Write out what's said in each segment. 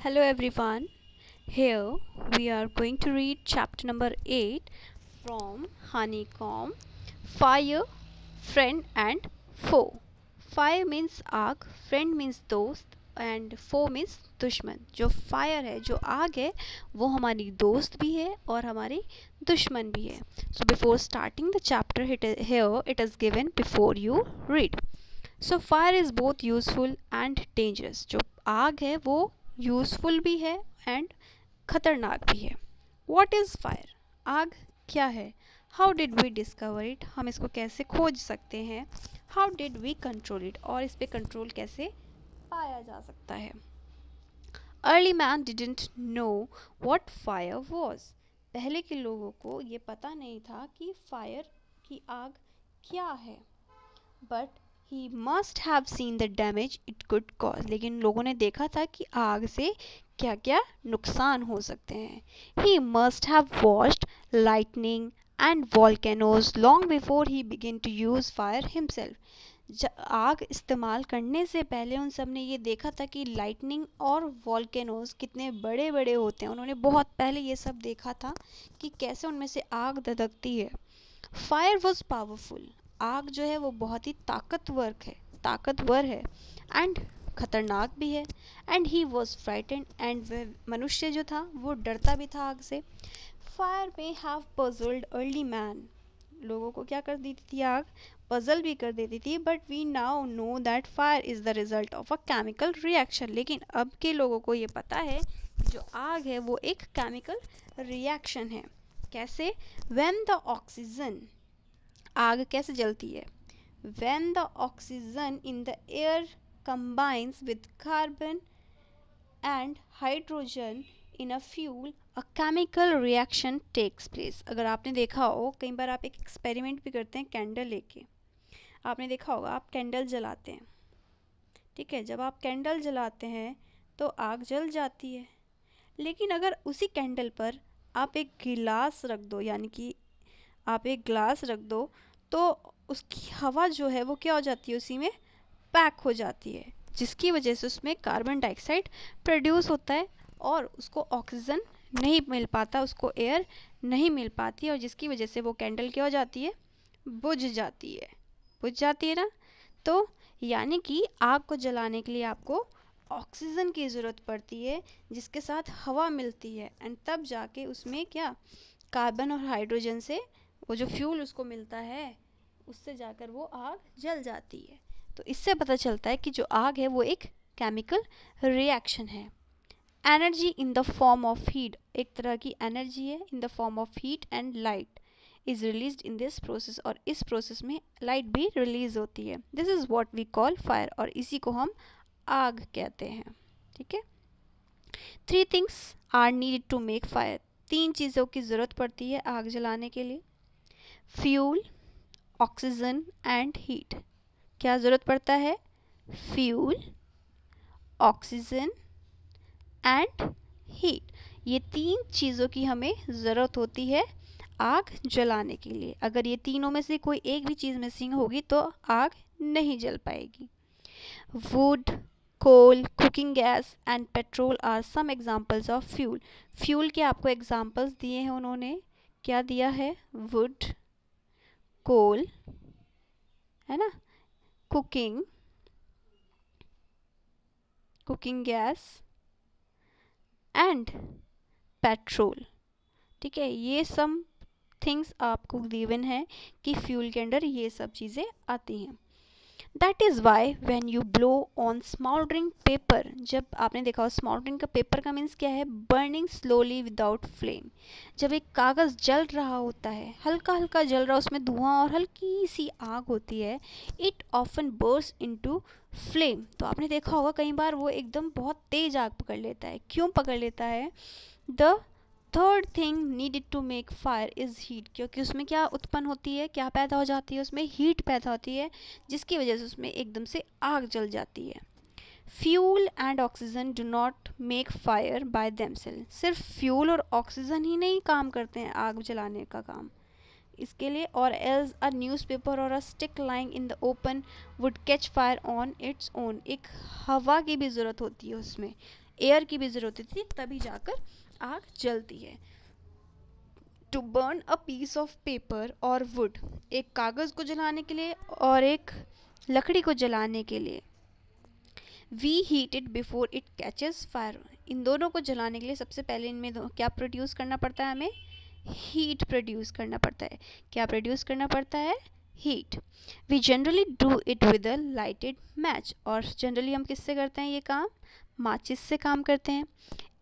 Hello everyone. Here we are going to read chapter number 8 from Honeycomb. Fire, friend and foe. Fire means आग, friend means दोस्त and foe means दुश्मन. जो fire है, जो आग है, वो हमारी दोस्त भी है और हमारी दुश्मन भी है. So before starting the chapter here it is given before you read. So fire is both useful and dangerous. जो आग है वो यूज़फुल भी है एंड खतरनाक भी है. What is fire? आग क्या है? How did we discover it? हम इसको कैसे खोज सकते हैं? How did we control it? और इस पर कंट्रोल कैसे पाया जा सकता है? Early man didn't know what fire was. पहले के लोगों को ये पता नहीं था कि फायर की आग क्या है. But he must have seen the damage it could cause. लेकिन लोगों ने देखा था कि आग से क्या क्या नुकसान हो सकते हैं. He must have watched lightning and volcanoes long before he begin to use fire himself. आग इस्तेमाल करने से पहले उन सब ने ये देखा था कि लाइटनिंग और वॉल्केनोज कितने बड़े बड़े होते हैं. उन्होंने बहुत पहले ये सब देखा था कि कैसे उनमें से आग धधकती है. Fire was powerful. आग जो है वो बहुत ही ताकतवर है एंड खतरनाक भी है. And he was frightened and वह मनुष्य जो था वो डरता भी था आग से. फायर में हैव पजल्ड अर्ली मैन. लोगों को क्या कर देती थी आग? पजल भी कर देती थी. But we now know that fire is the result of a chemical reaction. लेकिन अब के लोगों को ये पता है कि जो आग है वो एक केमिकल रिएक्शन है. कैसे? When the oxygen. आग कैसे जलती है? When the oxygen in the air combines with carbon and hydrogen in a fuel, a chemical reaction takes place. अगर आपने देखा हो, कई बार आप एक एक्सपेरिमेंट भी करते हैं कैंडल लेके. आपने देखा होगा, आप कैंडल जलाते हैं, ठीक है. जब आप कैंडल जलाते हैं तो आग जल जाती है. लेकिन अगर उसी कैंडल पर आप एक गिलास रख दो, यानी कि आप एक ग्लास रख दो, तो उसकी हवा जो है वो क्या हो जाती है? उसी में पैक हो जाती है, जिसकी वजह से उसमें कार्बन डाइऑक्साइड प्रोड्यूस होता है और उसको ऑक्सीजन नहीं मिल पाता, उसको एयर नहीं मिल पाती, और जिसकी वजह से वो कैंडल क्या हो जाती है? बुझ जाती है ना. तो यानी कि आग को जलाने के लिए आपको ऑक्सीजन की ज़रूरत पड़ती है, जिसके साथ हवा मिलती है, एंड तब जाके उसमें क्या कार्बन और हाइड्रोजन से वो जो फ्यूल उसको मिलता है, उससे जाकर वो आग जल जाती है. तो इससे पता चलता है कि जो आग है वो एक केमिकल रिएक्शन है. Energy in the form of heat. एक तरह की एनर्जी है in the form of heat and light is released in this process. और इस प्रोसेस में लाइट भी रिलीज होती है. This is what we call fire, और इसी को हम आग कहते हैं. ठीक है. 3 things are needed to make fire. 3 चीज़ों की ज़रूरत पड़ती है आग जलाने के लिए. Fuel, oxygen and heat. क्या ज़रूरत पड़ता है? Fuel, oxygen and heat. ये 3 चीज़ों की हमें ज़रूरत होती है आग जलाने के लिए. अगर ये तीनों में से कोई एक भी चीज़ मिसिंग होगी तो आग नहीं जल पाएगी. Wood, coal, cooking gas and petrol are some examples of fuel. Fuel के आपको एग्जाम्पल्स दिए हैं उन्होंने. क्या दिया है? वुड, कोल, है ना, कुकिंग गैस एंड पेट्रोल. ठीक है. ये सम थिंग्स आपको गिवन है कि फ्यूल के अंदर ये सब चीज़ें आती हैं. That is why when you blow on smouldering paper. जब आपने देखा हो स्मॉल्डरिंग का पेपर का मीन्स क्या है? Burning slowly without flame. जब एक कागज़ जल रहा होता है, हल्का हल्का जल रहा, उसमें धुआं और हल्की सी आग होती है, it often burst into flame. तो आपने देखा होगा कई बार वो एकदम बहुत तेज आग पकड़ लेता है. क्यों पकड़ लेता है? The third thing needed to make fire is heat. क्योंकि उसमें क्या उत्पन्न होती है? क्या पैदा हो जाती है? उसमें हीट पैदा होती है, जिसकी वजह से उसमें एकदम से आग जल जाती है. Fuel and oxygen do not make fire by themselves. सिर्फ फ्यूल और ऑक्सीजन ही नहीं काम करते हैं आग जलाने का काम इसके लिए. और एल्स अ न्यूज़पेपर और a stick lying in the open would catch fire on its own. एक हवा की भी ज़रूरत होती है उसमें. एयर की भी ज़रूरत होती है, तभी जाकर आग जलती है। To burn a piece of paper और वुड, एक कागज़ को जलाने के लिए और एक लकड़ी को जलाने के लिए। We heat it before it catches fire, इन दोनों को जलाने के लिए सबसे पहले इनमें क्या प्रोड्यूस करना पड़ता है, हमें हीट प्रोड्यूस करना पड़ता है। क्या प्रोड्यूस करना पड़ता है, heat. We generally do it with a lighted match, और जनरली हम किससे करते हैं ये काम, माचिस से काम करते हैं।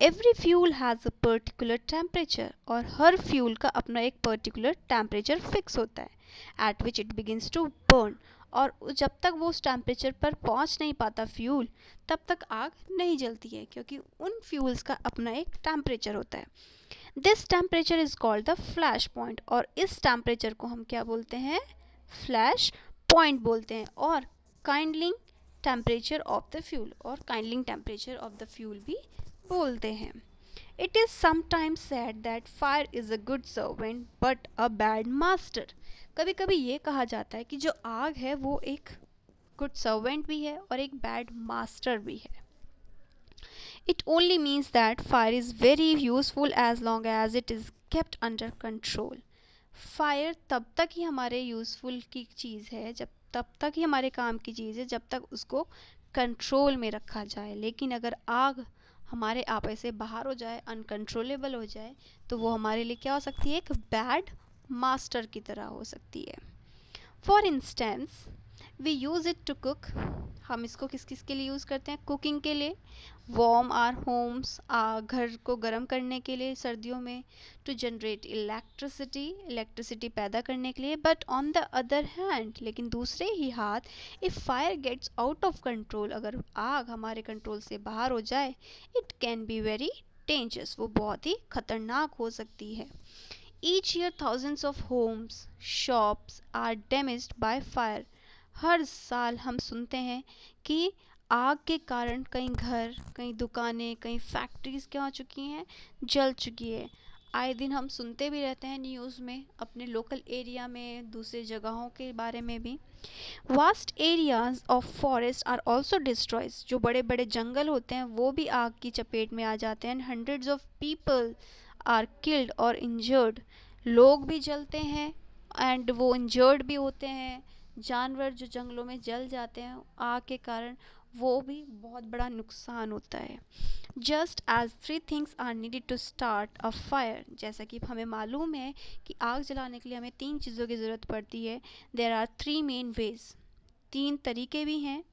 Every fuel has a particular temperature, और हर फ्यूल का अपना एक पर्टिकुलर टेम्परेचर फिक्स होता है। At which it begins to burn, और जब तक वो उस टेम्परेचर पर पहुंच नहीं पाता फ्यूल, तब तक आग नहीं जलती है, क्योंकि उन फ्यूल्स का अपना एक टेम्परेचर होता है। This temperature is called the flash point, और इस टेम्परेचर को हम क्या बोलते हैं, फ्लैश पॉइंट बोलते हैं। और काइंडलिंग टेम्परेचर ऑफ द फ्यूल, और काइंडलिंग टेम्परेचर ऑफ द फ्यूल भी बोलते हैं। It is sometimes said that fire is a good servant but a bad master, कभी कभी ये कहा जाता है कि जो आग है वो एक गुड सर्वेंट भी है और एक बैड मास्टर भी है। It only means that fire is very useful as long as it is kept under control. Fire तब तक ही हमारे यूज़फुल की चीज़ है, जब तब तक ही हमारे काम की चीज़ है, जब तक उसको कंट्रोल में रखा जाए। लेकिन अगर आग हमारे आपे से बाहर हो जाए, अनकंट्रोलेबल हो जाए, तो वो हमारे लिए क्या हो सकती है, एक बैड मास्टर की तरह हो सकती है। For instance we use it to cook, हम इसको किस किस के लिए यूज़ करते हैं, कुकिंग के लिए। वार्म आर होम्स, घर को गर्म करने के लिए सर्दियों में। टू जनरेट इलेक्ट्रिसिटी, इलेक्ट्रिसिटी पैदा करने के लिए। But on the other hand, लेकिन दूसरे ही हाथ, if fire gets out of control, अगर आग हमारे कंट्रोल से बाहर हो जाए, it can be very dangerous, वो बहुत ही खतरनाक हो सकती है। Each year thousands of homes, shops are damaged by fire. हर साल हम सुनते हैं कि आग के कारण कई घर, कई दुकानें, कई फैक्ट्रीज क्या हो चुकी हैं, जल चुकी है। आए दिन हम सुनते भी रहते हैं न्यूज़ में, अपने लोकल एरिया में, दूसरे जगहों के बारे में भी। Vast areas of forest are also destroys, जो बड़े बड़े जंगल होते हैं वो भी आग की चपेट में आ जाते हैं। Hundreds of people are killed और इंजर्ड, लोग भी जलते हैं एंड वो इंजर्ड भी होते हैं। जानवर जो जंगलों में जल जाते हैं आग के कारण, वो भी बहुत बड़ा नुकसान होता है। Just as three things are needed to start a fire, जैसा कि हमें मालूम है कि आग जलाने के लिए हमें तीन चीज़ों की ज़रूरत पड़ती है। There are three main ways, तीन तरीके भी हैं।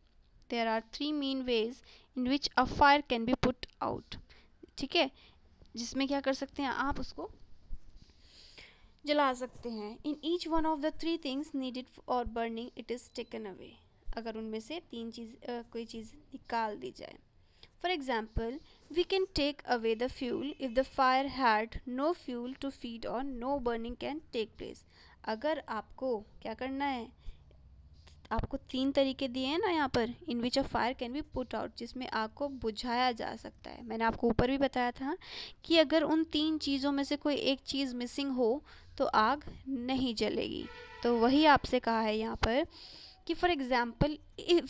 There are three main ways in which a fire can be put out, ठीक है, जिसमें क्या कर सकते हैं, आप उसको जला सकते हैं। In each one of the three things needed और burning it is taken away, अगर उनमें से तीन चीज़ कोई चीज़ निकाल दी जाए। For example, we can take away the fuel if the fire had no fuel to feed on, no burning can take place. अगर आपको क्या करना है, आपको तीन तरीके दिए हैं ना यहाँ पर, in which a fire can be put out, जिसमें आग को बुझाया जा सकता है। मैंने आपको ऊपर भी बताया था कि अगर उन तीन चीज़ों में से कोई एक चीज़ मिसिंग हो तो आग नहीं जलेगी। तो वही आपसे कहा है यहाँ पर कि for example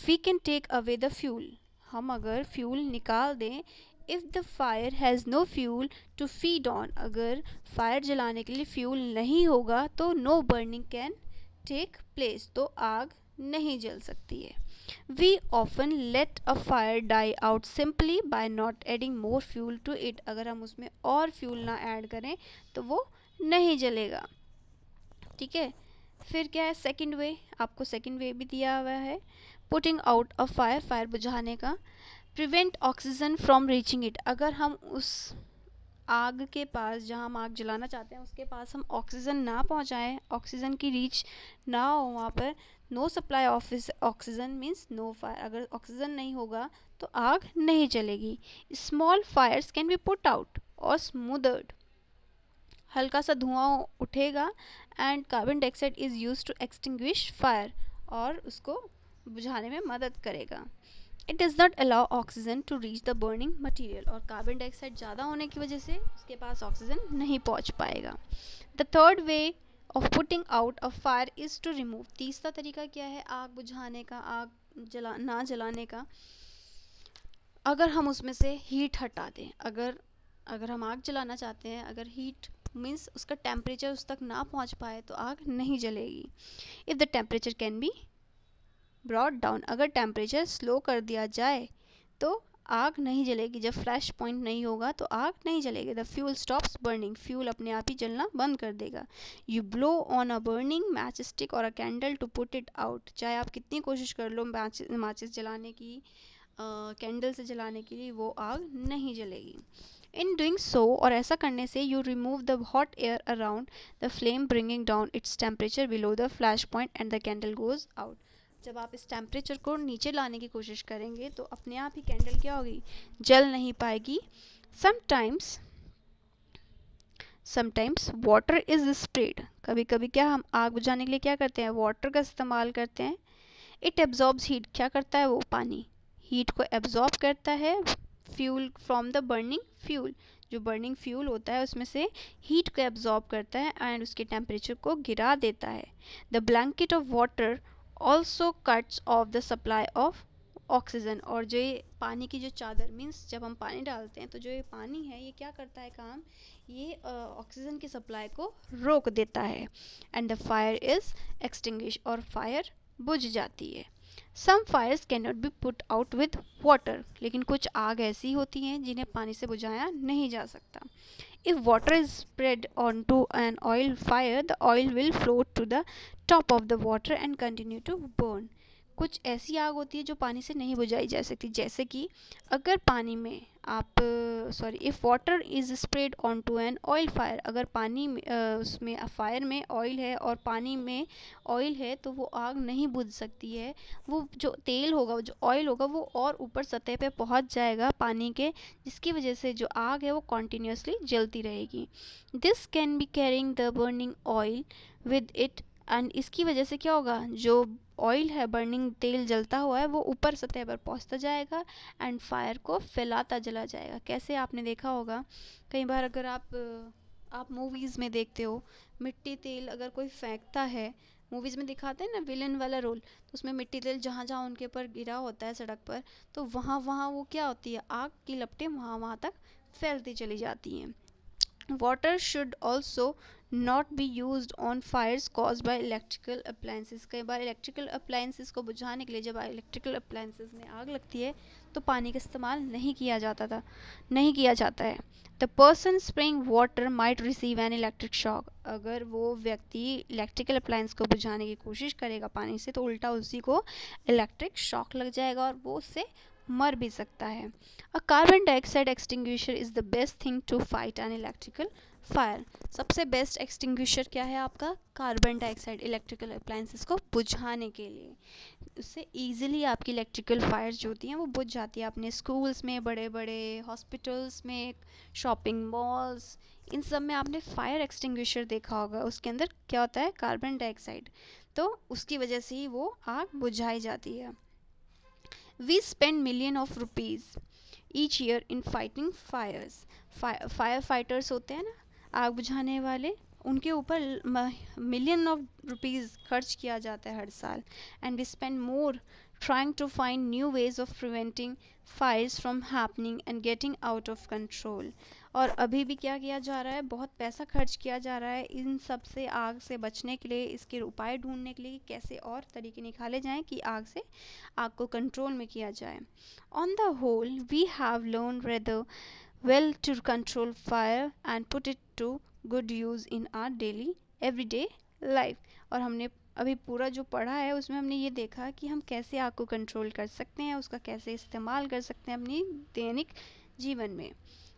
we can take away the fuel, हम अगर फ्यूल निकाल दें। If the fire has no fuel to feed on, अगर फायर जलाने के लिए फ्यूल नहीं होगा तो no burning can take place, तो आग नहीं जल सकती है। We often let a fire die out simply by not adding more fuel to it, अगर हम उसमें और फ्यूल ना ऐड करें तो वो नहीं जलेगा, ठीक है। फिर क्या है सेकंड वे, आपको सेकंड वे भी दिया हुआ है, putting out a fire, fire बुझाने का। Prevent oxygen from reaching it, अगर हम उस आग के पास, जहाँ हम आग जलाना चाहते हैं उसके पास हम ऑक्सीजन ना पहुँचाएं, ऑक्सीजन की रीच ना हो वहाँ पर, no supply of oxygen means no fire, अगर ऑक्सीजन नहीं होगा तो आग नहीं जलेगी। Small fires can be put out और स्मूदर्ड, हल्का सा धुआं उठेगा and carbon dioxide is use to extinguish fire, और उसको बुझाने में मदद करेगा। It does not allow oxygen to reach the burning material, और कार्बन डाइऑक्साइड ज़्यादा होने की वजह से उसके पास ऑक्सीजन नहीं पहुंच पाएगा। The third way of putting out a fire is to remove, तीसरा तरीका क्या है आग बुझाने का, आग ना जलाने का, अगर हम उसमें से हीट हटा दें, अगर अगर हम आग जलाना चाहते हैं, अगर हीट मीन्स उसका टेम्परेचर उस तक ना पहुंच पाए तो आग नहीं जलेगी। If the temperature can be brought down, अगर टेम्परेचर स्लो कर दिया जाए तो आग नहीं जलेगी। जब फ्लैश पॉइंट नहीं होगा तो आग नहीं जलेगी। The fuel stops burning, fuel अपने आप ही जलना बंद कर देगा। You blow on a burning matchstick और a candle to put it out, चाहे आप कितनी कोशिश कर लो माचिस जलाने की, कैंडल से जलाने के लिए, वो आग नहीं जलेगी। इन डूइंग सो, और ऐसा करने से, you remove the hot air around the flame bringing down its temperature below the flash point and the candle goes out. जब आप इस टेम्परेचर को नीचे लाने की कोशिश करेंगे तो अपने आप ही कैंडल क्या होगी, जल नहीं पाएगी। Sometimes sometimes water is spread, कभी कभी क्या हम आग बुझाने के लिए क्या करते हैं, वाटर का इस्तेमाल करते हैं। इट एब्जॉर्ब्स हीट, क्या करता है वो पानी, हीट को एब्जॉर्ब करता है। Fuel from the burning fuel, जो बर्निंग फ्यूल होता है उसमें से हीट को एब्जॉर्ब करता है एंड उसके टेम्परेचर को गिरा देता है। The blanket of water also cuts of the supply of oxygen, और जो ये पानी की जो चादर मीन्स जब हम पानी डालते हैं तो जो ये पानी है ये क्या करता है काम, ये ऑक्सीजन की सप्लाई को रोक देता है। And the fire is extinguish, और फायर बुझ जाती है। Some fires can not be put out with water, लेकिन कुछ आग ऐसी होती हैं जिन्हें पानी से बुझाया नहीं जा सकता। If water is spread on to an oil fire, the oil will float to the top of the water and continue to burn. कुछ ऐसी आग होती है जो पानी से नहीं बुझाई जा सकती, जैसे कि अगर पानी में आप sorry if water is spread on to an oil fire, अगर पानी में उसमें फायर में ऑयल है और पानी में ऑयल है तो वो आग नहीं बुझ सकती है। वो जो तेल होगा, जो ऑयल होगा, वो और ऊपर सतह पे पहुंच जाएगा पानी के, जिसकी वजह से जो आग है वो कॉन्टिन्यूसली जलती रहेगी। This can be carrying the burning oil with it, and इसकी वजह से क्या होगा, जो ऑयल है, बर्निंग तेल जलता हुआ है, वो ऊपर सतह पर पहुंचता जाएगा एंड फायर को फैलाता चला जाएगा। कैसे, आपने देखा होगा कई बार, अगर आप मूवीज़ में देखते हो, मिट्टी तेल अगर कोई फेंकता है, मूवीज़ में दिखाते हैं ना विलन वाला रोल, तो उसमें मिट्टी तेल जहाँ जहाँ उनके ऊपर गिरा होता है सड़क पर, तो वहाँ वहाँ वो क्या होती है, आग की लपटें वहाँ वहाँ तक फैलती चली जाती हैं। Water should also not be used on fires caused by electrical appliances. कई बार इलेक्ट्रिकल अप्लायंसेस को बुझाने के लिए, जब इलेक्ट्रिकल अप्लायंसेस में आग लगती है तो पानी का इस्तेमाल नहीं किया जाता है। The person spraying water might receive an electric shock, अगर वो व्यक्ति इलेक्ट्रिकल अप्लायंस को बुझाने की कोशिश करेगा पानी से तो उल्टा उसी को इलेक्ट्रिक शॉक लग जाएगा और वो उससे मर भी सकता है। A carbon dioxide extinguisher is the best thing to fight an electrical fire. सबसे बेस्ट एक्सटिंग्विशर क्या है आपका, कार्बन डाइऑक्साइड, इलेक्ट्रिकल अप्लायंसेस को बुझाने के लिए। उससे ईजिली आपकी इलेक्ट्रिकल फायर जो होती हैं वो बुझ जाती है। अपने स्कूल्स में, बड़े बड़े हॉस्पिटल्स में, शॉपिंग मॉल्स, इन सब में आपने फायर एक्सटिंग्विशर देखा होगा, उसके अंदर क्या होता है, कार्बन डाइऑक्साइड, तो उसकी वजह से ही वो आग बुझाई जाती है। We spend millions of rupees each year in fighting fires. Fire fighters होते हैं ना, आग बुझाने वाले, उनके ऊपर मिलियन ऑफ रुपीज़ खर्च किया जाता है हर साल। And we spend more trying to find new ways of preventing fires from happening and getting out of control. और अभी भी क्या किया जा रहा है, बहुत पैसा खर्च किया जा रहा है इन सब से, आग से बचने के लिए, इसके उपाय ढूंढने के लिए कि कैसे और तरीके निकाले जाएं कि आग को कंट्रोल में किया जाए। On the whole we have learn rather well to control fire and put it to good use in our daily everyday life. और हमने अभी पूरा जो पढ़ा है उसमें हमने ये देखा कि हम कैसे आग को कंट्रोल कर सकते हैं, उसका कैसे इस्तेमाल कर सकते हैं अपनी दैनिक जीवन में।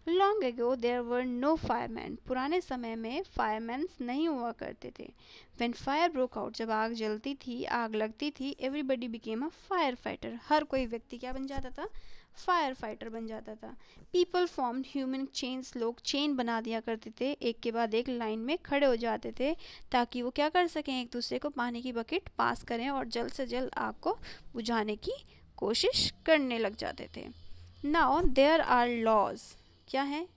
Long ago there were no fireman, पुराने समय में फायरमैन्स नहीं हुआ करते थे। व्हेन फायर ब्रोक आउट, जब आग जलती थी, आग लगती थी, everybody became a firefighter, हर कोई व्यक्ति क्या बन जाता था, फायर फाइटर बन जाता था। पीपल फॉर्म्ड ह्यूमन चेन्स, लोग चेन बना दिया करते थे, एक के बाद एक लाइन में खड़े हो जाते थे ताकि वो क्या कर सकें, एक दूसरे को पानी की बकेट पास करें और जल्द से जल्द आग को बुझाने की कोशिश करने लग जाते थे। नाउ देयर आर लॉज, क्या है,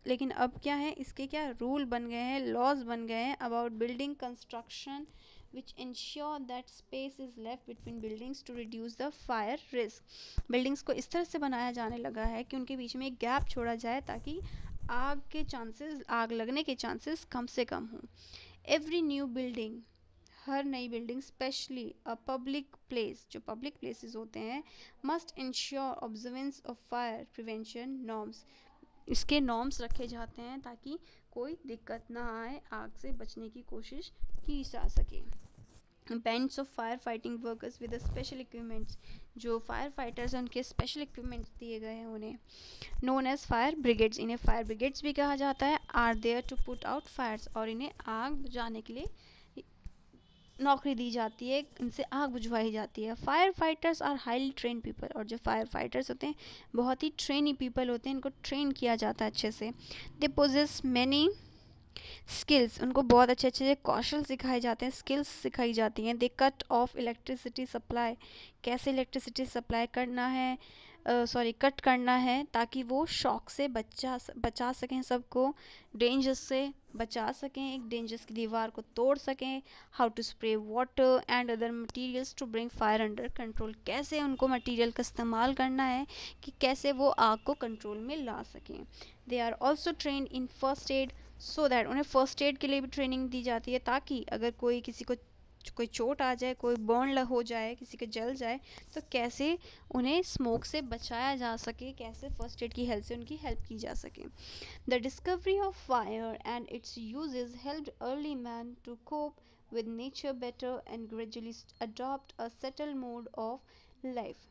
लेकिन अब क्या है, इसके क्या रूल बन गए हैं, लॉज बन गए हैं about building construction which ensure that space is left between buildings to reduce the fire risk. Buildings को इस तरह से बनाया जाने लगा है कि उनके बीच में एक गैप छोड़ा जाए ताकि आग लगने के चांसेस कम से कम हों. एवरी न्यू बिल्डिंग, हर नई building, specially a public place, जो पब्लिक प्लेसेस होते हैं, must ensure observance of fire prevention norms. इसके नॉर्म्स रखे जाते हैं ताकि कोई दिक्कत ना आए, आग से बचने की कोशिश की जा सके. Bands of fire fighting workers with special equipments, जो फायर फाइटर्स हैं उनके स्पेशल इक्विपमेंट्स दिए गए हैं उन्हें, नोन एज फायर ब्रिगेड्स, इन्हें फायर ब्रिगेड्स भी कहा जाता है, are there to put out fires, और इन्हें आग बुझाने के लिए नौकरी दी जाती है, इनसे आग बुझवाई जाती है. Fire fighters are highly train people, और जो फायर फाइटर्स होते हैं बहुत ही ट्रेनी पीपल होते हैं, इनको ट्रेन किया जाता है अच्छे से. दे पोजेस मैनी स्किल्स, उनको बहुत अच्छे अच्छे कौशल सिखाए जाते हैं, स्किल्स सिखाई जाती हैं. दे कट ऑफ इलेक्ट्रिसिटी सप्लाई, कैसे इलेक्ट्रिसिटी सप्लाई करना है, कट करना है ताकि वो शॉक से बचा सकें सबको, डेंजर्स से बचा सकें, एक डेंजर्स की दीवार को तोड़ सकें. How to spray water and other materials to bring fire under control, कैसे उनको मटेरियल का इस्तेमाल करना है कि कैसे वो आग को कंट्रोल में ला सकें. They are also train in first aid, so that उन्हें फर्स्ट एड के लिए भी ट्रेनिंग दी जाती है ताकि अगर किसी को कोई चोट आ जाए, कोई बर्न हो जाए, किसी के जल जाए, तो कैसे उन्हें स्मोक से बचाया जा सके, कैसे फर्स्ट एड की हेल्प से उनकी हेल्प की जा सके. The discovery of fire and its uses helped early man to cope with nature better and gradually adopt a settled mode of life.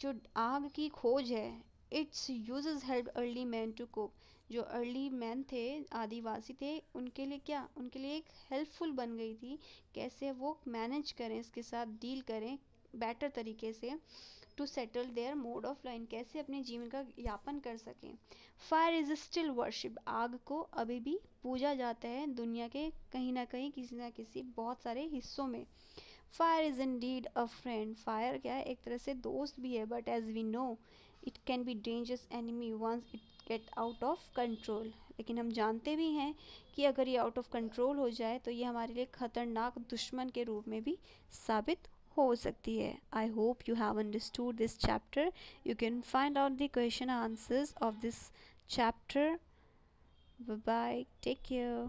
जो आग की खोज है, its uses help early man to cope, जो early man थे, आदिवासी थे, उनके लिए क्या, उनके लिए एक हेल्पफुल बन गई थी, कैसे वो मैनेज करें, इसके साथ डील करें बेटर तरीके से, to settle their mode of line, कैसे अपने जीवन का यापन कर सकें. फायर इज स्टिल वर्शिप, आग को अभी भी पूजा जाता है दुनिया के कहीं ना कहीं, किसी ना किसी बहुत सारे हिस्सों में. Fire is indeed a friend, fire क्या है, एक तरह से दोस्त भी है, but as we know it can be dangerous enemy once it get out of control, लेकिन हम जानते भी हैं कि अगर ये आउट ऑफ कंट्रोल हो जाए तो ये हमारे लिए खतरनाक दुश्मन के रूप में भी साबित हो सकती है. I hope you have understood this chapter. You can find out the question answers of this chapter. Bye bye, take care.